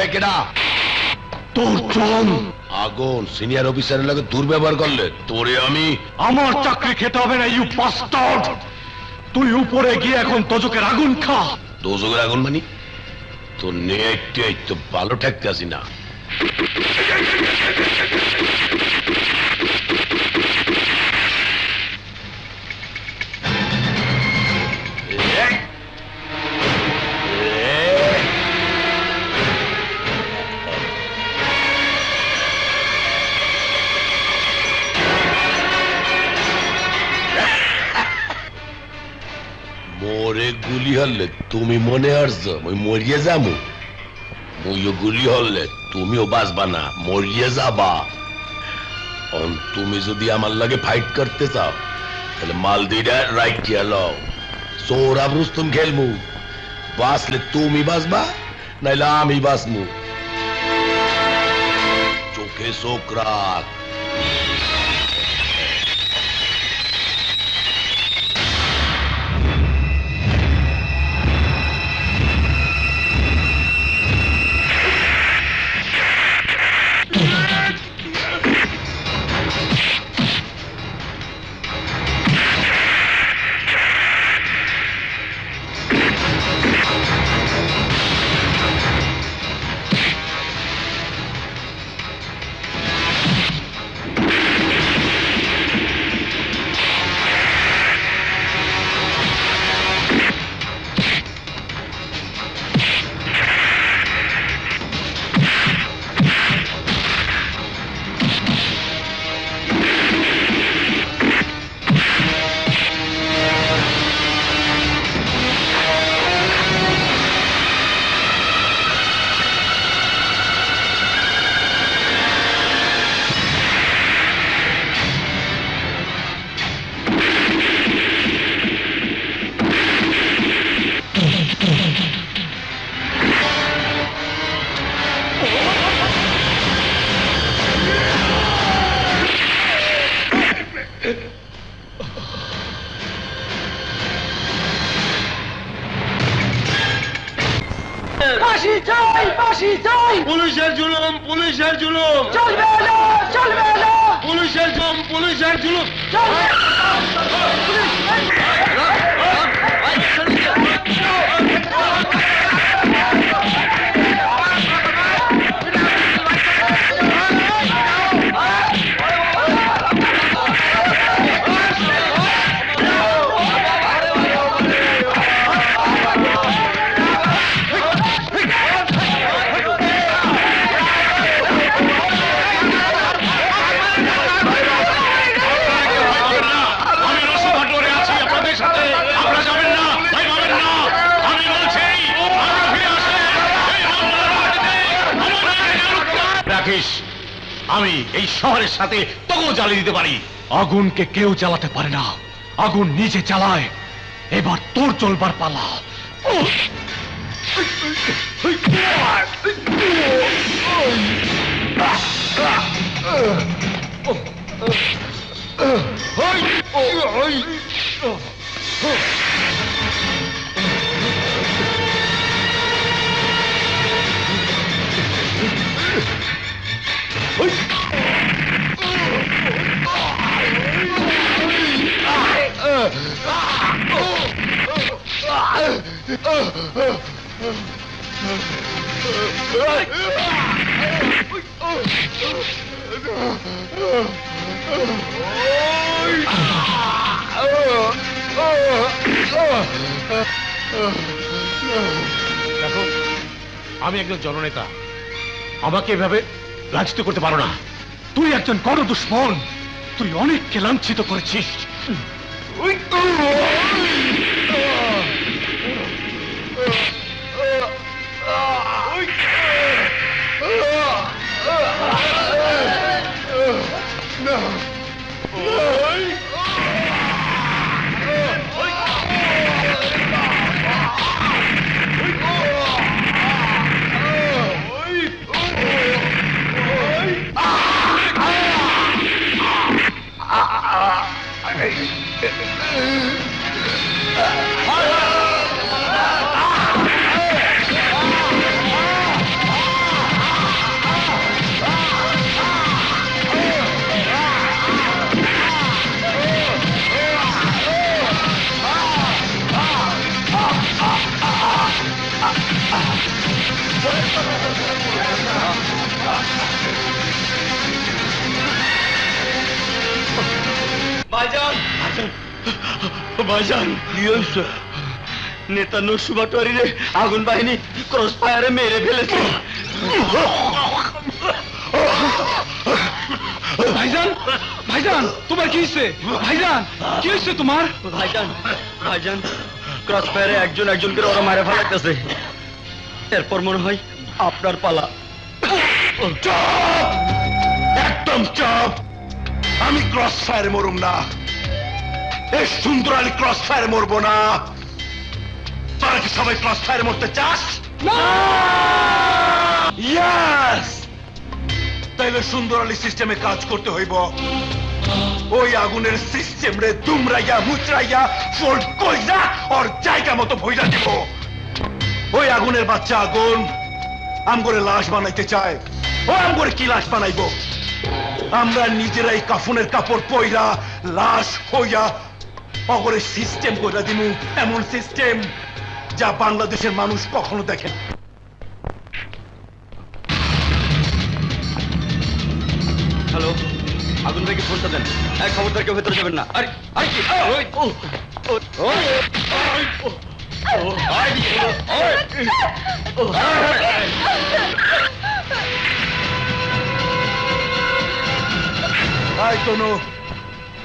কেডা তোর জন আগুন সিনিয়র অফিসারের লাগে দুর্ব্যবহার করলে তোরে আমি আমার চাকরি খেতে হবে না ইউ বাস্টার্ড তুই উপরে গিয়ে এখন তোজকের আগুন খা তোজকের আগুন মানে তোর নেটে তো ভালো ঠেকতে আসি না মোরে গুলি হলে তুমি মনে হারছো মই মরিয়ে যাবো মইও গুলি হলে তুমিও বাঁচবা না মরিয়ে যাবা তুমি যদি আমার লাগে ফাইট করতে চাও তাহলে মাল দুইটা রাইটিয়া লও সৌরভ রুস্তম খেলমু বাঁচলে তুমি বাঁচবা নাইলে আমি বাঁচমু চোখে চোখ রাখ পুলিশের জুলুম পুলিশের জুলুম চলবে না চলবে না পুলিশের জুলুম পুলিশের জুলুম আমি এই শহরের সাথে তোকেও জ্বালিয়ে দিতে পারি আগুনকে কেউ জ্বালাতে পারে না আগুন নিজে জ্বালায় এবার তোর চলবার পালা দেখো আমি একজন জননেতা আমাকে এভাবে লাঞ্ছিত করতে পারো না তুই একজন বড় দুশ্মন তুই অনেককে লাঞ্ছিত করেছিস ভাইজান ভাইজান কি হয়েছে? নেতা নরসু বাটোয়ারি রে আগুন বাহিনী ক্রস ফায়ারে মেরে ফেলেছে। ভাইজান ভাইজান তোমার কি হয়েছে? ভাইজান কি হয়েছে তোমার? ভাইজান ভাইজান ক্রস ফায়ারে একজন একজনকে ওরা মারে ফেলাইতেছে। এরপর মনে হয় আপনার পালা। একদম চাপ। আমি ক্রস ফায়ারে মরুম না। এই সুন্দর আলী ক্রস ফায়ারে মরবো না। তোরা কি সবাই ক্রস ফায়ারে মরতে চাস? ইয়েস। তাইলে সুন্দর আলী সিস্টেমে কাজ করতে হইব। ওই আগুনের সিস্টেম রে দুমরাইয়া মুচরাইয়া ফোল্ড কইরা ওর জায়গা মতো ভইরা দিব। ওই আগুনের বাচ্চা আগুন আমগরে লাশ বানাইতে চায়। ও আমগরে কি লাশ বানাইব? আমরা নিজেরাই কাফনের কাপড় পইরা লাশ হইয়া অগরে সিস্টেম কইরা দিমু। এমন সিস্টেম যা বাংলাদেশের মানুষ কখনো দেখে না। হ্যালো, আগুন ভাইকে ফোনটা দেন। এক খবরদার কেউ ভেতরে যাবেন না। আরে আরে কি?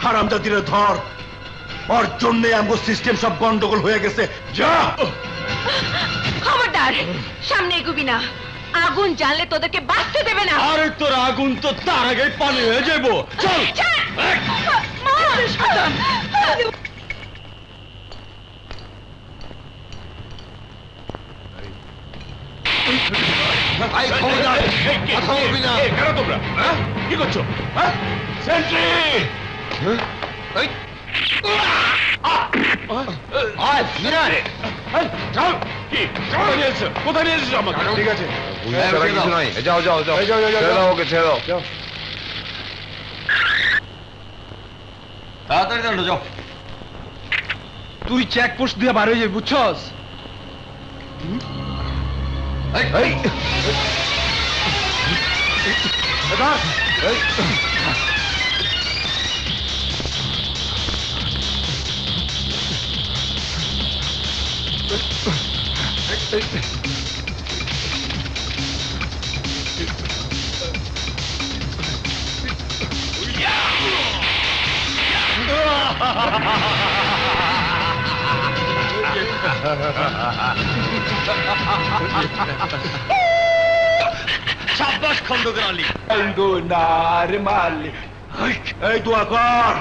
হারামজাদিরে ধর। ওর জন্যে আমগো সিস্টেম সব গন্ডগোল হয়ে গেছে। যা। খবরদার, সামনে এগুবি না। আগুন জ্বাললে তোদেরকে বাঁচতে দেবে না। আরে তোর আগুন তো তার আগে পানি হয়ে যাবো। চল। কেন তোমরা কি করছো? সেন্ট্রি! কোথায় নিয়েছিস আমাকে? ঠিক আছে, যাও যাও যাও, ছেড়ে দাও ওকে, ছেড়ে দাও। তাড়াতাড়ি দাঁড়ো, যাও। তুই চেকপোস্ট দিয়ে বার হয়ে যাবি, বুঝছস? সাব্বাস খন্দকার আলী। এই দোয়া কর।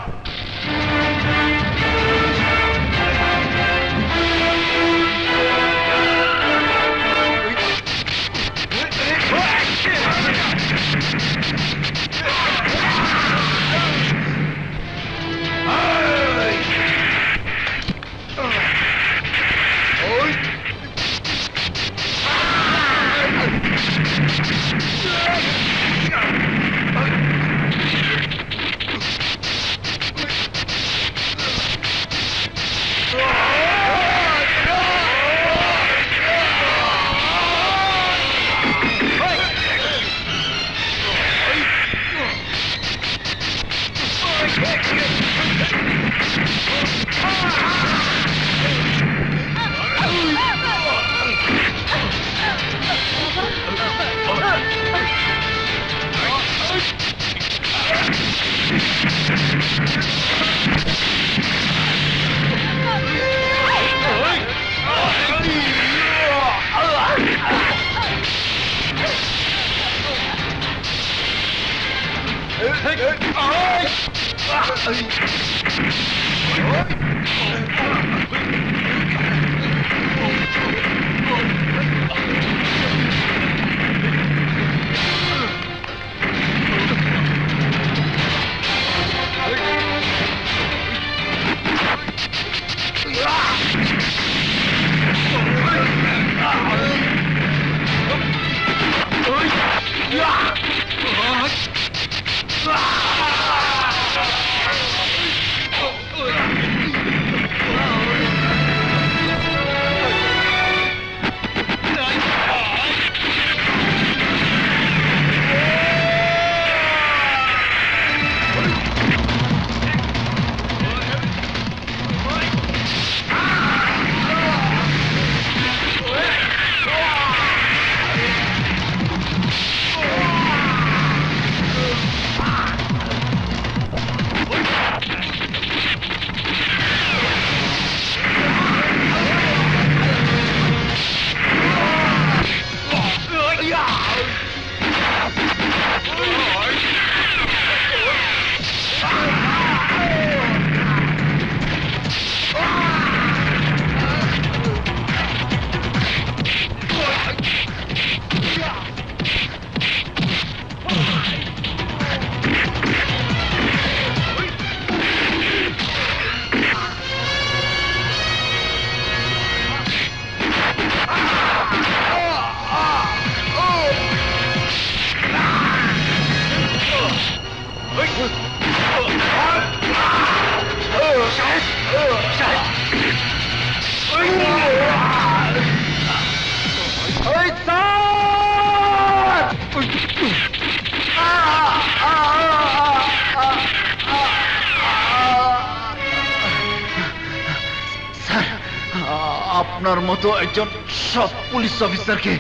আপনার মতো একজন সৎ পুলিশ অফিসারকে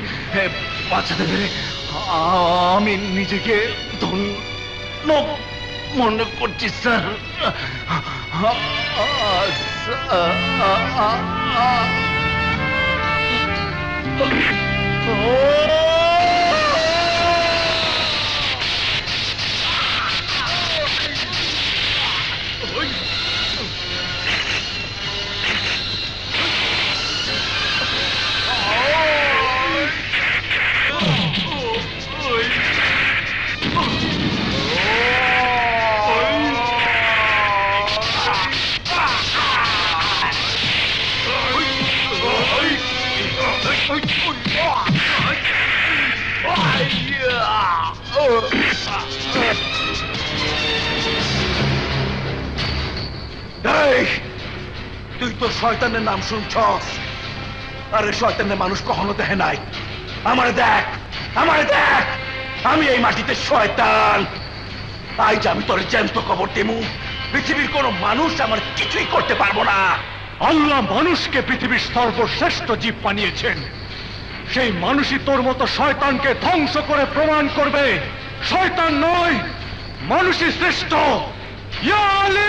বাঁচাতে পেরে আমি নিজেকে ধন্য মনে করছি স্যার। তুই তো শয়তানের নাম শুনছস, আরে শয়তানের মানুষ কখনো দেখে নাই। আমারে দেখ, আমারে দেখ, আমি এই মাটিতে শয়তান। আজ আমি তোর জ্যান্ত কবর দেবো, পৃথিবীর কোন মানুষ আমার কিছুই করতে পারবো না। আল্লাহ মানুষকে পৃথিবীর সর্বশ্রেষ্ঠ জীব বানিয়েছেন, সেই মানুষই তোর মতো শয়তানকে ধ্বংস করে প্রমাণ করবে শয়তান নয়, মানুষই শ্রেষ্ঠ। ইয়া আলী!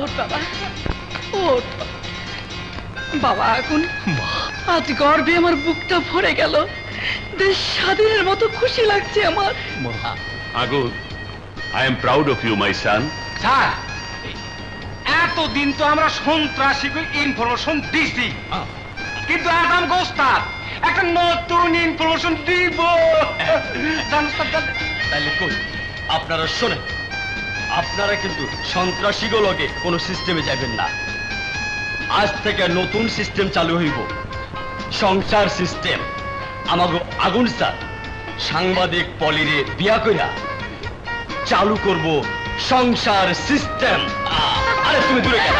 ওঠ বাবা, ওঠ বাবা। আগুন, আজ গর্বে আমার বুকটা ভরে গেল। দেশ স্বাধীনের মতো খুশি লাগছে আমার। আগুন, I am proud of you my son. Sir, এতদিন তো আমরা সন্ত্রাসীকে ইনফরমেশন দিছি, কিন্তু আজ আমাকে ওস্তাদ একটা নতুন ইনফরমেশন দিব। তাহলে কই আপনারা শোনেন, আপনারা কিন্তু সন্ত্রাসীগুলোকে কোনো সিস্টেমে যাবেন না। আজ থেকে নতুন সিস্টেম চালু হইব, সংসার সিস্টেম। আমাকে আগুন স্যার সাংবাদিক পলিরে বিয়া কইরা চালু করব সংসার সিস্টেম। আরে তুমি দূরে গেল।